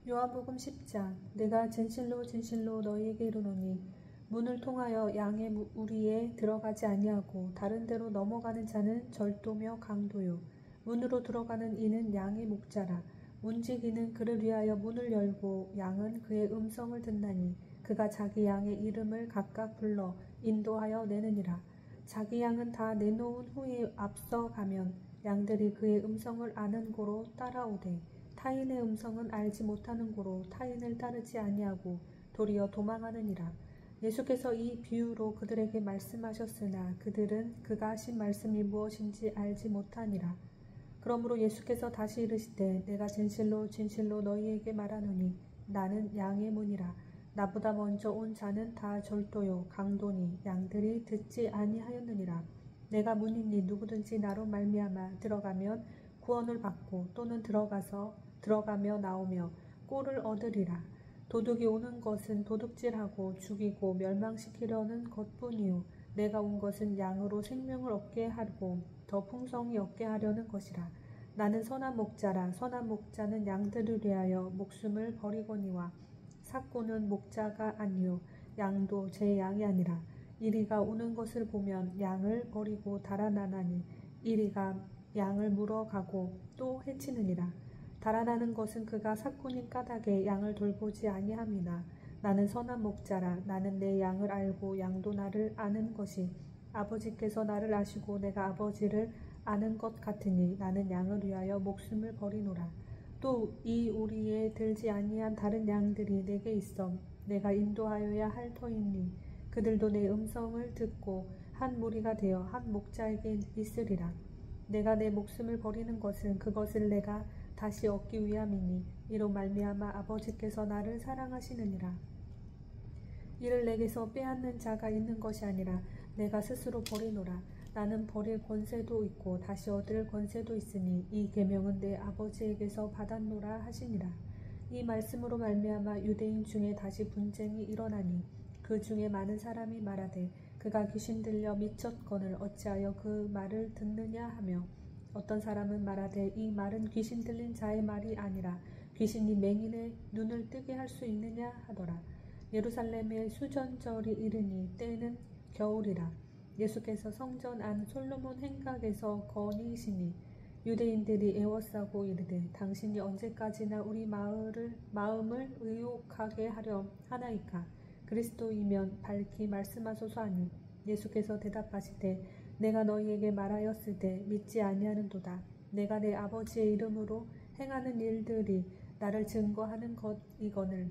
요한복음 10장. 내가 진실로 진실로 너희에게 이르노니 문을 통하여 양의 우리에 들어가지 아니하고 다른 데로 넘어가는 자는 절도며 강도요 문으로 들어가는 이는 양의 목자라. 문지기는 그를 위하여 문을 열고 양은 그의 음성을 듣나니 그가 자기 양의 이름을 각각 불러 인도하여 내느니라. 자기 양은 다 내놓은 후에 앞서 가면 양들이 그의 음성을 아는 고로 따라오되 타인의 음성은 알지 못하는 고로 타인을 따르지 아니하고 도리어 도망하느니라. 예수께서 이 비유로 그들에게 말씀하셨으나 그들은 그가 하신 말씀이 무엇인지 알지 못하니라. 그러므로 예수께서 다시 이르시되 내가 진실로 진실로 너희에게 말하노니 나는 양의 문이라. 나보다 먼저 온 자는 다 절도요 강도니 양들이 듣지 아니하였느니라. 내가 문이니 누구든지 나로 말미암아 들어가면 구원을 받고 또는 들어가며 나오며 꼴을 얻으리라. 도둑이 오는 것은 도둑질하고 죽이고 멸망시키려는 것뿐이요 내가 온 것은 양으로 생명을 얻게 하고 더 풍성히 얻게 하려는 것이라. 나는 선한 목자라. 선한 목자는 양들을 위하여 목숨을 버리거니와 삭고는 목자가 아니요 양도 제 양이 아니라. 이리가 오는 것을 보면 양을 버리고 달아나나니 이리가 양을 물어가고 또 해치느니라. 달아나는 것은 그가 삭고닌 까닭에 양을 돌보지 아니함이나 나는 선한 목자라. 나는 내 양을 알고 양도 나를 아는 것이 아버지께서 나를 아시고 내가 아버지를 아는 것 같으니 나는 양을 위하여 목숨을 버리노라. 또 이 우리에 들지 아니한 다른 양들이 내게 있어 내가 인도하여야 할 터이니 그들도 내 음성을 듣고 한 무리가 되어 한 목자에게 있으리라. 내가 내 목숨을 버리는 것은 그것을 내가 다시 얻기 위함이니 이로 말미암아 아버지께서 나를 사랑하시느니라. 이를 내게서 빼앗는 자가 있는 것이 아니라 내가 스스로 버리노라. 나는 버릴 권세도 있고 다시 얻을 권세도 있으니 이 계명은 내 아버지에게서 받았노라 하시니라. 이 말씀으로 말미암아 유대인 중에 다시 분쟁이 일어나니 그 중에 많은 사람이 말하되 그가 귀신 들려 미쳤거늘 어찌하여 그 말을 듣느냐 하며 어떤 사람은 말하되 이 말은 귀신 들린 자의 말이 아니라 귀신이 맹인의 눈을 뜨게 할 수 있느냐 하더라. 예루살렘의 수전절이 이르니 때는 겨울이라. 예수께서 성전 안 솔로몬 행각에서 거니시니 유대인들이 애워싸고 이르되 당신이 언제까지나 우리 마음을 의혹하게 하려 하나이까. 그리스도이면 밝히 말씀하소서 하니 예수께서 대답하시되 내가 너희에게 말하였으되 믿지 아니하는도다. 내가 내 아버지의 이름으로 행하는 일들이 나를 증거하는 것이거늘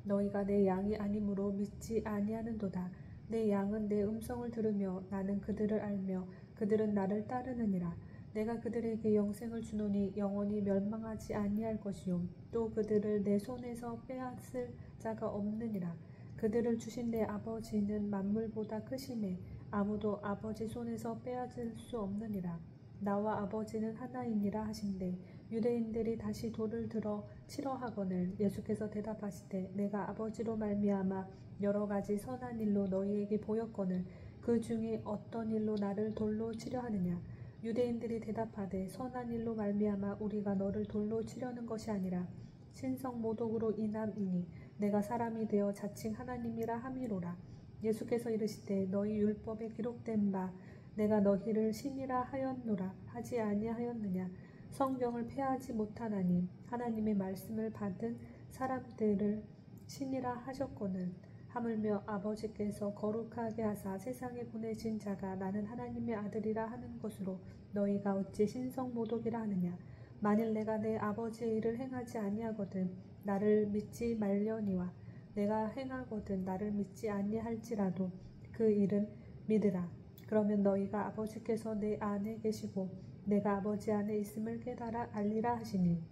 너희가 내 양이 아니므로 믿지 아니하는도다. 내 양은 내 음성을 들으며 나는 그들을 알며 그들은 나를 따르느니라. 내가 그들에게 영생을 주노니 영원히 멸망하지 아니할 것이요 또 그들을 내 손에서 빼앗을 자가 없느니라. 그들을 주신 내 아버지는 만물보다 크심에 아무도 아버지 손에서 빼앗을 수 없느니라. 나와 아버지는 하나이니라 하신대 유대인들이 다시 돌을 들어 치러 하거늘 예수께서 대답하시되 내가 아버지로 말미암아 여러 가지 선한 일로 너희에게 보였거늘 그 중에 어떤 일로 나를 돌로 치려 하느냐. 유대인들이 대답하되 선한 일로 말미암아 우리가 너를 돌로 치려는 것이 아니라 신성 모독으로 인함이니 내가 사람이 되어 자칭 하나님이라 함이로라. 예수께서 이르시되 너희 율법에 기록된 바 내가 너희를 신이라 하였노라 하지 아니하였느냐. 성경을 폐하지 못하나니 하나님의 말씀을 받은 사람들을 신이라 하셨거늘 하물며 아버지께서 거룩하게 하사 세상에 보내신 자가 나는 하나님의 아들이라 하는 것으로 너희가 어찌 신성모독이라 하느냐. 만일 내가 내 아버지의 일을 행하지 아니하거든 나를 믿지 말려니와 내가 행하거든 나를 믿지 아니할지라도 그 일은 믿으라. 그러면 너희가 아버지께서 내 안에 계시고 내가 아버지 안에 있음을 깨달아 알리라 하시니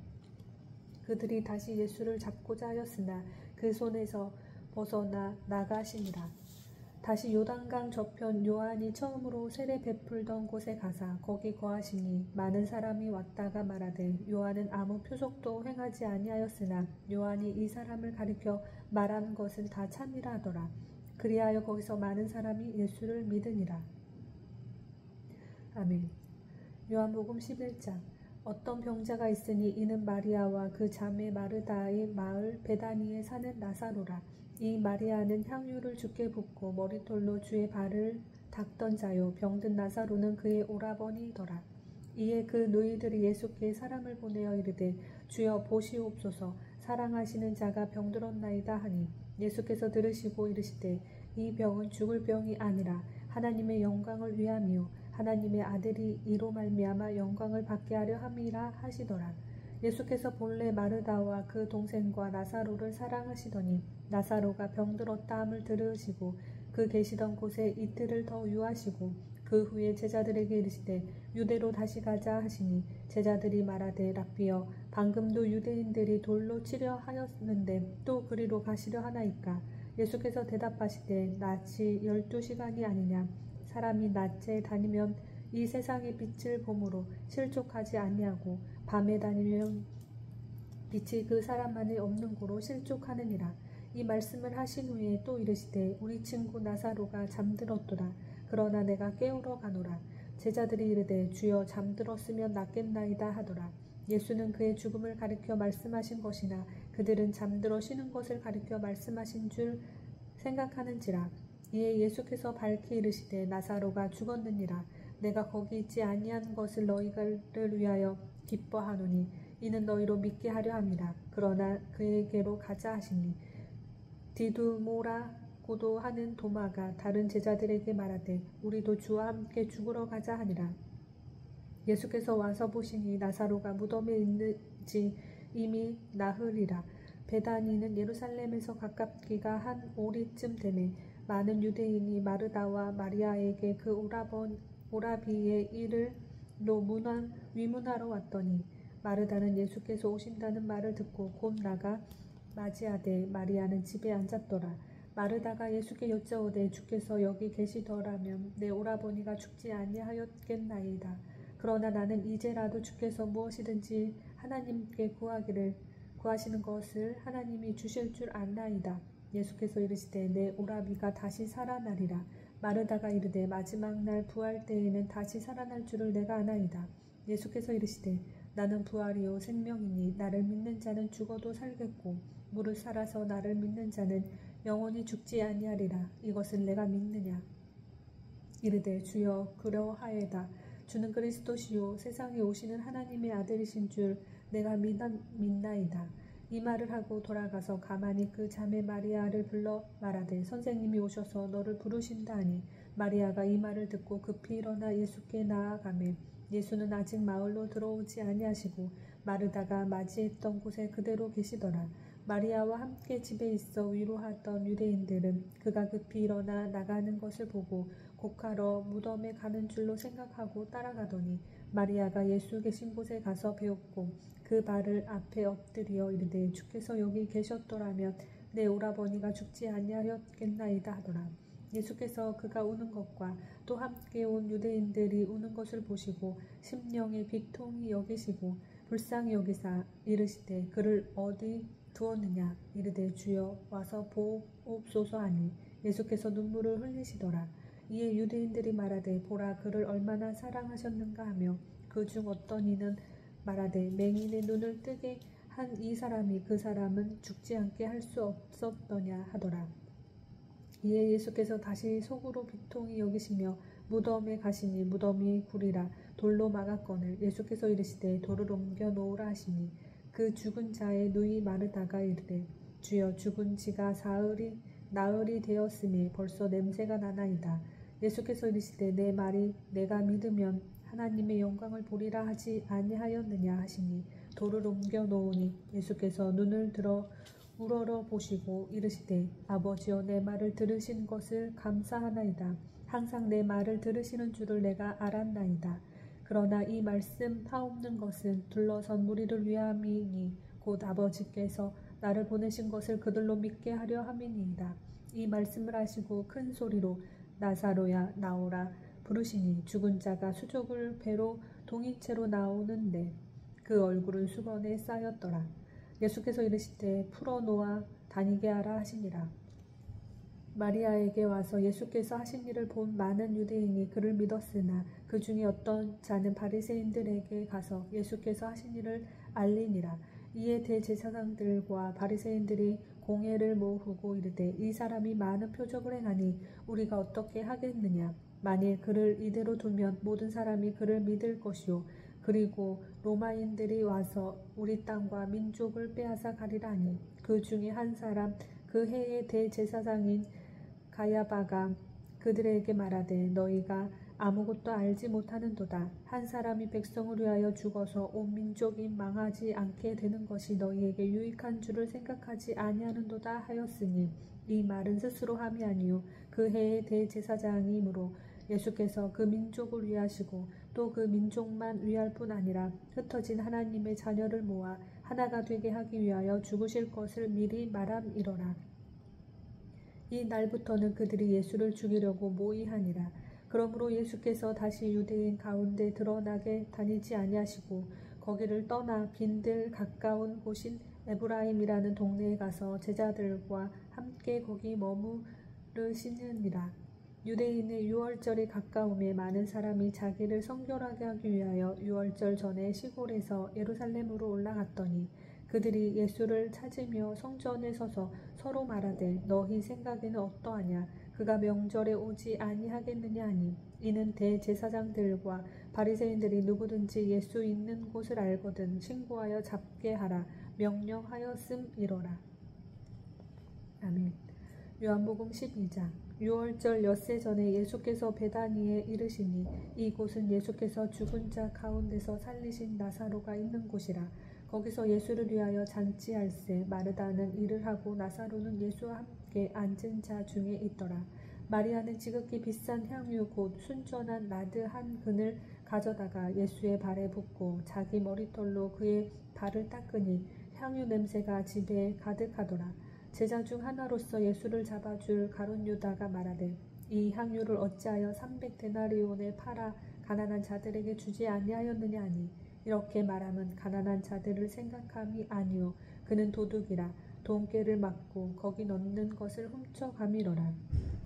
그들이 다시 예수를 잡고자 하였으나 그 손에서 벗어나 나가시니라. 다시 요단강 저편 요한이 처음으로 세례 베풀던 곳에 가사 거기 거하시니 많은 사람이 왔다가 말하되 요한은 아무 표적도 행하지 아니하였으나 요한이 이 사람을 가리켜 말한 것은 다 참이라 하더라. 그리하여 거기서 많은 사람이 예수를 믿으니라. 아멘. 요한복음 11장. 어떤 병자가 있으니 이는 마리아와 그 자매 마르다의 마을 베다니에 사는 나사로라. 이 마리아는 향유를 주께 붓고 머리털로 주의 발을 닦던 자요, 병든 나사로는 그의 오라버니더라. 이에 그 누이들이 예수께 사람을 보내어 이르되 주여 보시옵소서, 사랑하시는 자가 병들었나이다 하니 예수께서 들으시고 이르시되 이 병은 죽을 병이 아니라 하나님의 영광을 위함이요 하나님의 아들이 이로 말미암아 영광을 받게 하려 함이라 하시더라. 예수께서 본래 마르다와 그 동생과 나사로를 사랑하시더니 나사로가 병들었다 함을 들으시고 그 계시던 곳에 이틀을 더 유하시고 그 후에 제자들에게 이르시되 유대로 다시 가자 하시니 제자들이 말하되 랍비여 방금도 유대인들이 돌로 치려 하였는데 또 그리로 가시려 하나이까. 예수께서 대답하시되 낮이 12시간이 아니냐. 사람이 낮에 다니면 이 세상의 빛을 보므로 실족하지 아니하고 밤에 다니면 빛이 그 사람 안에 없는 고로 실족하느니라. 이 말씀을 하신 후에 또 이르시되 우리 친구 나사로가 잠들었도다. 그러나 내가 깨우러 가노라. 제자들이 이르되 주여 잠들었으면 낫겠나이다 하더라. 예수는 그의 죽음을 가리켜 말씀하신 것이나 그들은 잠들어 쉬는 것을 가리켜 말씀하신 줄 생각하는지라. 이에 예수께서 밝히 이르시되 나사로가 죽었느니라. 내가 거기 있지 아니한 것을 너희를 위하여 기뻐하노니 이는 너희로 믿게 하려 함이라. 그러나 그에게로 가자 하시니 디두모라고도 하는 도마가 다른 제자들에게 말하되 우리도 주와 함께 죽으러 가자 하니라. 예수께서 와서 보시니 나사로가 무덤에 있는지 이미 나흘이라. 베다니는 예루살렘에서 가깝기가 한 오리쯤 되매 많은 유대인이 마르다와 마리아에게 그 오라비의 일을 위문하러 왔더니 마르다는 예수께서 오신다는 말을 듣고 곧 나가 맞이하되 마리아는 집에 앉았더라. 마르다가 예수께 여짜오되 주께서 여기 계시더라면 내 오라버니가 죽지 아니하였겠나이다. 그러나 나는 이제라도 주께서 무엇이든지 하나님께 구하시는 것을 하나님이 주실 줄 아나이다. 예수께서 이르시되 내 오라비가 다시 살아나리라. 마르다가 이르되 마지막 날 부활 때에는 다시 살아날 줄을 내가 아나이다. 예수께서 이르시되 나는 부활이요 생명이니 나를 믿는 자는 죽어도 살겠고 무릇 살아서 나를 믿는 자는 영원히 죽지 아니하리라. 이것을 내가 믿느냐. 이르되 주여 그러하에다. 주는 그리스도시요 세상에 오시는 하나님의 아들이신 줄 내가 믿나이다. 이 말을 하고 돌아가서 가만히 그 자매 마리아를 불러 말하되 선생님이 오셔서 너를 부르신다 하니 마리아가 이 말을 듣고 급히 일어나 예수께 나아가매 예수는 아직 마을로 들어오지 아니하시고 마르다가 맞이했던 곳에 그대로 계시더라. 마리아와 함께 집에 있어 위로하던 유대인들은 그가 급히 일어나 나가는 것을 보고 곡하러 무덤에 가는 줄로 생각하고 따라가더니 마리아가 예수 계신 곳에 가서 배웠고 그 발을 앞에 엎드려 이르되 주께서 여기 계셨더라면 내 오라버니가 죽지 아니하였겠나이다 하더라. 예수께서 그가 우는 것과 또 함께 온 유대인들이 우는 것을 보시고 심령에 비통히 여기시고 불쌍히 여기사 이르시되 그를 어디 두었느냐. 이르되 주여 와서 보옵소서 하니 예수께서 눈물을 흘리시더라. 이에 유대인들이 말하되 보라 그를 얼마나 사랑하셨는가 하며 그 중 어떤 이는 말하되 맹인의 눈을 뜨게 한 이 사람이 그 사람은 죽지 않게 할 수 없었더냐 하더라. 이에 예수께서 다시 속으로 비통히 여기시며 무덤에 가시니 무덤이 구리라 돌로 막았거늘 예수께서 이르시되 돌을 옮겨 놓으라 하시니 그 죽은 자의 누이 마르다가 이르되 주여 죽은 지가 나흘이 되었으니 벌써 냄새가 나나이다. 예수께서 이르시되 내 말이 내가 믿으면 하나님의 영광을 보리라 하지 아니하였느냐 하시니 돌을 옮겨 놓으니 예수께서 눈을 들어 우러러 보시고 이르시되 아버지여 내 말을 들으신 것을 감사하나이다. 항상 내 말을 들으시는 줄을 내가 알았나이다. 그러나 이 말씀 하옵는 것은 둘러선 무리를 위함이니 곧 아버지께서 나를 보내신 것을 그들로 믿게 하려 함이니이다. 이 말씀을 하시고 큰 소리로 나사로야 나오라 부르시니 죽은 자가 수족을 배로 동이채로 나오는데 그 얼굴은 수건에 쌓였더라. 예수께서 이르시되 풀어놓아 다니게 하라 하시니라. 마리아에게 와서 예수께서 하신 일을 본 많은 유대인이 그를 믿었으나 그 중에 어떤 자는 바리새인들에게 가서 예수께서 하신 일을 알리니라. 이에 대제사장들과 바리새인들이 공회를 모으고 이르되 이 사람이 많은 표적을 행하니 우리가 어떻게 하겠느냐. 만일 그를 이대로 두면 모든 사람이 그를 믿을 것이요 그리고 로마인들이 와서 우리 땅과 민족을 빼앗아 가리라 하니 그 중에 한 사람 그 해의 대제사장인 가야바가 그들에게 말하되 너희가 아무것도 알지 못하는도다. 한 사람이 백성을 위하여 죽어서 온 민족이 망하지 않게 되는 것이 너희에게 유익한 줄을 생각하지 아니하는도다 하였으니 이 말은 스스로 함이 아니요 그 해의 대제사장이므로 예수께서 그 민족을 위하시고 또 그 민족만 위할 뿐 아니라 흩어진 하나님의 자녀를 모아 하나가 되게 하기 위하여 죽으실 것을 미리 말함이로라. 이 날부터는 그들이 예수를 죽이려고 모의하니라. 그러므로 예수께서 다시 유대인 가운데 드러나게 다니지 아니하시고 거기를 떠나 빈들 가까운 곳인 에브라임이라는 동네에 가서 제자들과 함께 거기 머무르시느니라. 유대인의 유월절이 가까움에 많은 사람이 자기를 성결하게 하기 위하여 유월절 전에 시골에서 예루살렘으로 올라갔더니 그들이 예수를 찾으며 성전에 서서 서로 말하되 너희 생각에는 어떠하냐. 그가 명절에 오지 아니하겠느냐 하니 이는 대제사장들과 바리새인들이 누구든지 예수 있는 곳을 알거든 신고하여 잡게 하라 명령하였음이로라. 아멘. 요한복음 12장. 유월절 엿새 전에 예수께서 베다니에 이르시니 이곳은 예수께서 죽은 자 가운데서 살리신 나사로가 있는 곳이라. 거기서 예수를 위하여 잔치할세 마르다는 일을 하고 나사로는 예수와 함께 앉은 자 중에 있더라. 마리아는 지극히 비싼 향유 곧 순전한 나드 한 근을 가져다가 예수의 발에 붓고 자기 머리털로 그의 발을 닦으니 향유 냄새가 집에 가득하더라. 제자 중 하나로서 예수를 잡아줄 가룟 유다가 말하되 이 향유를 어찌하여 300데나리온에 팔아 가난한 자들에게 주지 아니하였느냐 하니 이렇게 말함은 가난한 자들을 생각함이 아니요 그는 도둑이라 돈깨를 맞고 거기 넣는 것을 훔쳐가미러라.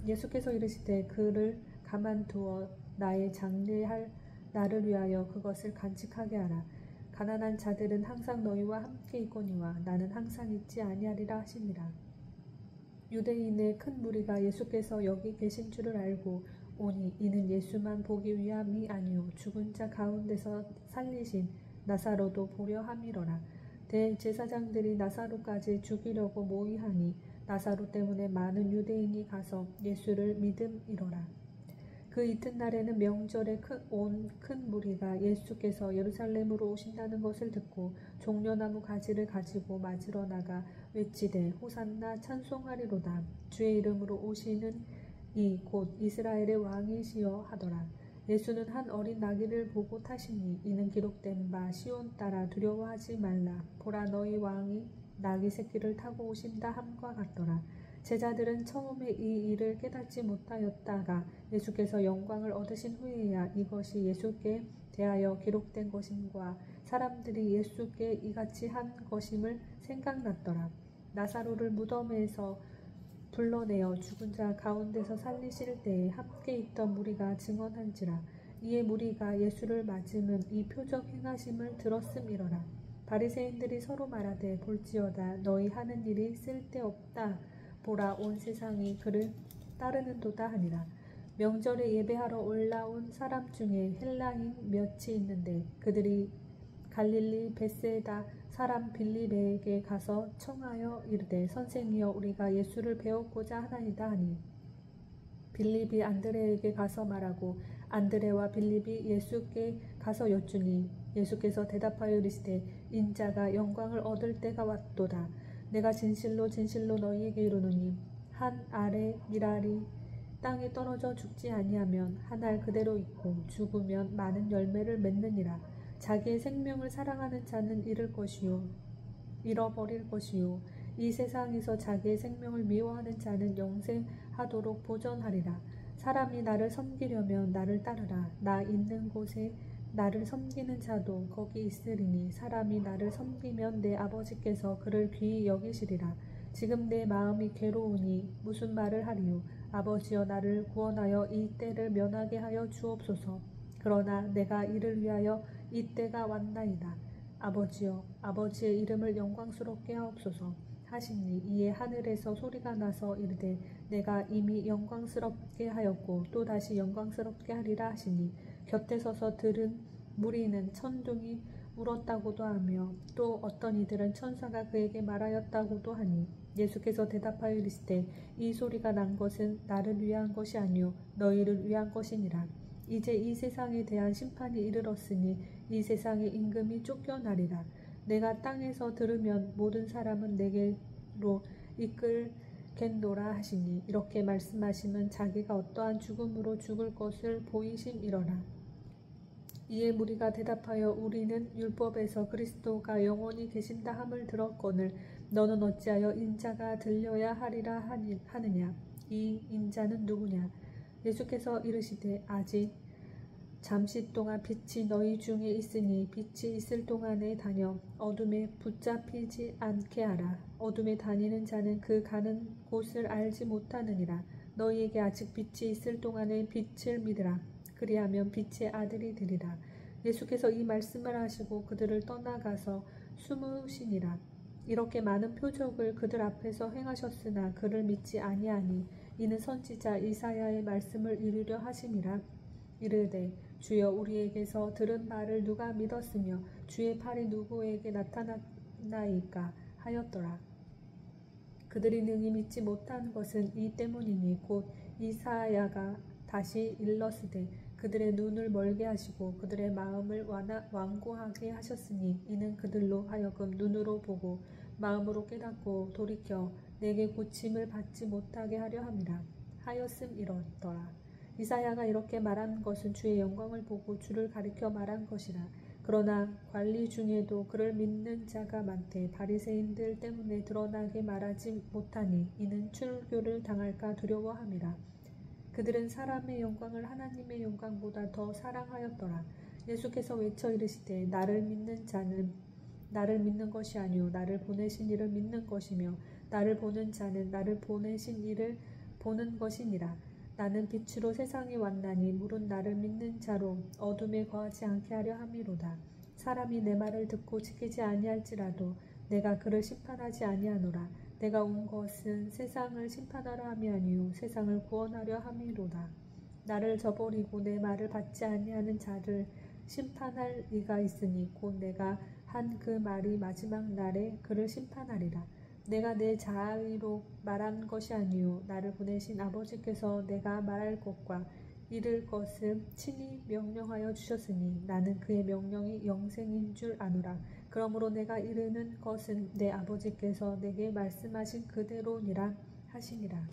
예수께서 이르시되 그를 가만두어 나의 장례할 나를 위하여 그것을 간직하게 하라. 가난한 자들은 항상 너희와 함께 있거니와 나는 항상 있지 아니하리라 하시니라. 유대인의 큰 무리가 예수께서 여기 계신 줄을 알고 오니 이는 예수만 보기 위함이 아니요 죽은 자 가운데서 살리신 나사로도 보려 함이로라. 대제사장들이 나사로까지 죽이려고 모의하니 나사로 때문에 많은 유대인이 가서 예수를 믿음이로라. 그 이튿날에는 명절에 온 큰 무리가 예수께서 예루살렘으로 오신다는 것을 듣고 종려나무 가지를 가지고 맞으러 나가 외치되 호산나 찬송하리로다. 주의 이름으로 오시는 이 곧 이스라엘의 왕이시여 하더라. 예수는 한 어린 나귀를 보고 타시니 이는 기록된 바 시온 따라 두려워하지 말라. 보라 너희 왕이 나귀 새끼를 타고 오신다 함과 같더라. 제자들은 처음에 이 일을 깨닫지 못하였다가 예수께서 영광을 얻으신 후에야 이것이 예수께 대하여 기록된 것임과 사람들이 예수께 이같이 한 것임을 생각났더라. 나사로를 무덤에서 불러내어 죽은 자 가운데서 살리실 때에 함께 있던 무리가 증언한지라. 이에 무리가 예수를 맞으면 이 표적 행하심을 들었음이러라. 바리새인들이 서로 말하되 볼지어다 너희 하는 일이 쓸데없다. 보라 온 세상이 그를 따르는도다 하니라. 명절에 예배하러 올라온 사람 중에 헬라인 몇이 있는데 그들이 갈릴리 벳세다 사람 빌립에게 가서 청하여 이르되 선생이여 우리가 예수를 배우고자 하나이다 하니 빌립이 안드레에게 가서 말하고 안드레와 빌립이 예수께 가서 여쭈니 예수께서 대답하여 이르시되 인자가 영광을 얻을 때가 왔도다. 내가 진실로 진실로 너희에게 이르노니 한 알의 밀알이 땅에 떨어져 죽지 아니하면 한 알 그대로 있고 죽으면 많은 열매를 맺느니라. 자기의 생명을 사랑하는 자는 잃어버릴 것이요 이 세상에서 자기의 생명을 미워하는 자는 영생하도록 보전하리라. 사람이 나를 섬기려면 나를 따르라. 나 있는 곳에 나를 섬기는 자도 거기 있으리니 사람이 나를 섬기면 내 아버지께서 그를 귀히 여기시리라. 지금 내 마음이 괴로우니 무슨 말을 하리요. 아버지여 나를 구원하여 이 때를 면하게 하여 주옵소서. 그러나 내가 이를 위하여 이 때가 왔나이다. 아버지여 아버지의 이름을 영광스럽게 하옵소서 하시니 이에 하늘에서 소리가 나서 이르되 내가 이미 영광스럽게 하였고 또 다시 영광스럽게 하리라 하시니 곁에 서서 들은 무리는 천둥이 울었다고도 하며 또 어떤 이들은 천사가 그에게 말하였다고도 하니 예수께서 대답하여 이르시되 이 소리가 난 것은 나를 위한 것이 아니요 너희를 위한 것이니라. 이제 이 세상에 대한 심판이 이르렀으니 이 세상의 임금이 쫓겨나리라. 내가 땅에서 들으면 모든 사람은 내게로 이끌겠노라 하시니 이렇게 말씀하시면 자기가 어떠한 죽음으로 죽을 것을 보이심이러라. 이에 무리가 대답하여 우리는 율법에서 그리스도가 영원히 계신다 함을 들었거늘 너는 어찌하여 인자가 들려야 하리라 하느냐. 이 인자는 누구냐. 예수께서 이르시되 아직 잠시 동안 빛이 너희 중에 있으니 빛이 있을 동안에 다녀 어둠에 붙잡히지 않게 하라. 어둠에 다니는 자는 그 가는 곳을 알지 못하느니라. 너희에게 아직 빛이 있을 동안에 빛을 믿으라. 그리하면 빛의 아들이 되리라. 예수께서 이 말씀을 하시고 그들을 떠나가서 숨으시니라. 이렇게 많은 표적을 그들 앞에서 행하셨으나 그를 믿지 아니하니 이는 선지자 이사야의 말씀을 이루려 하심이라. 이르되 주여 우리에게서 들은 말을 누가 믿었으며 주의 팔이 누구에게 나타났나이까 하였더라. 그들이 능히 믿지 못한 것은 이 때문이니 곧 이사야가 다시 일렀으되 그들의 눈을 멀게 하시고 그들의 마음을 완고하게 하셨으니 이는 그들로 하여금 눈으로 보고 마음으로 깨닫고 돌이켜 내게 고침을 받지 못하게 하려 함이라 하였음이러더라. 이사야가 이렇게 말한 것은 주의 영광을 보고 주를 가리켜 말한 것이라. 그러나 관리 중에도 그를 믿는 자가 많되 바리새인들 때문에 드러나게 말하지 못하니 이는 출교를 당할까 두려워함이라. 그들은 사람의 영광을 하나님의 영광보다 더 사랑하였더라. 예수께서 외쳐 이르시되 나를 믿는 자는 나를 믿는 것이 아니요 나를 보내신 이를 믿는 것이며 나를 보는 자는 나를 보내신 이를 보는 것이니라. 나는 빛으로 세상에 왔나니 물은 나를 믿는 자로 어둠에 거하지 않게 하려 함이로다. 사람이 내 말을 듣고 지키지 아니할지라도 내가 그를 심판하지 아니하노라. 내가 온 것은 세상을 심판하려 함이 아니요 세상을 구원하려 함이로다. 나를 저버리고 내 말을 받지 아니하는 자를 심판할 이가 있으니 곧 내가 한 그 말이 마지막 날에 그를 심판하리라. 내가 내 자의로 말한 것이 아니요 나를 보내신 아버지께서 내가 말할 것과 이를 것을 친히 명령하여 주셨으니 나는 그의 명령이 영생인 줄 아노라. 그러므로 내가 이르는 것은 내 아버지께서 내게 말씀하신 그대로니라 하시니라.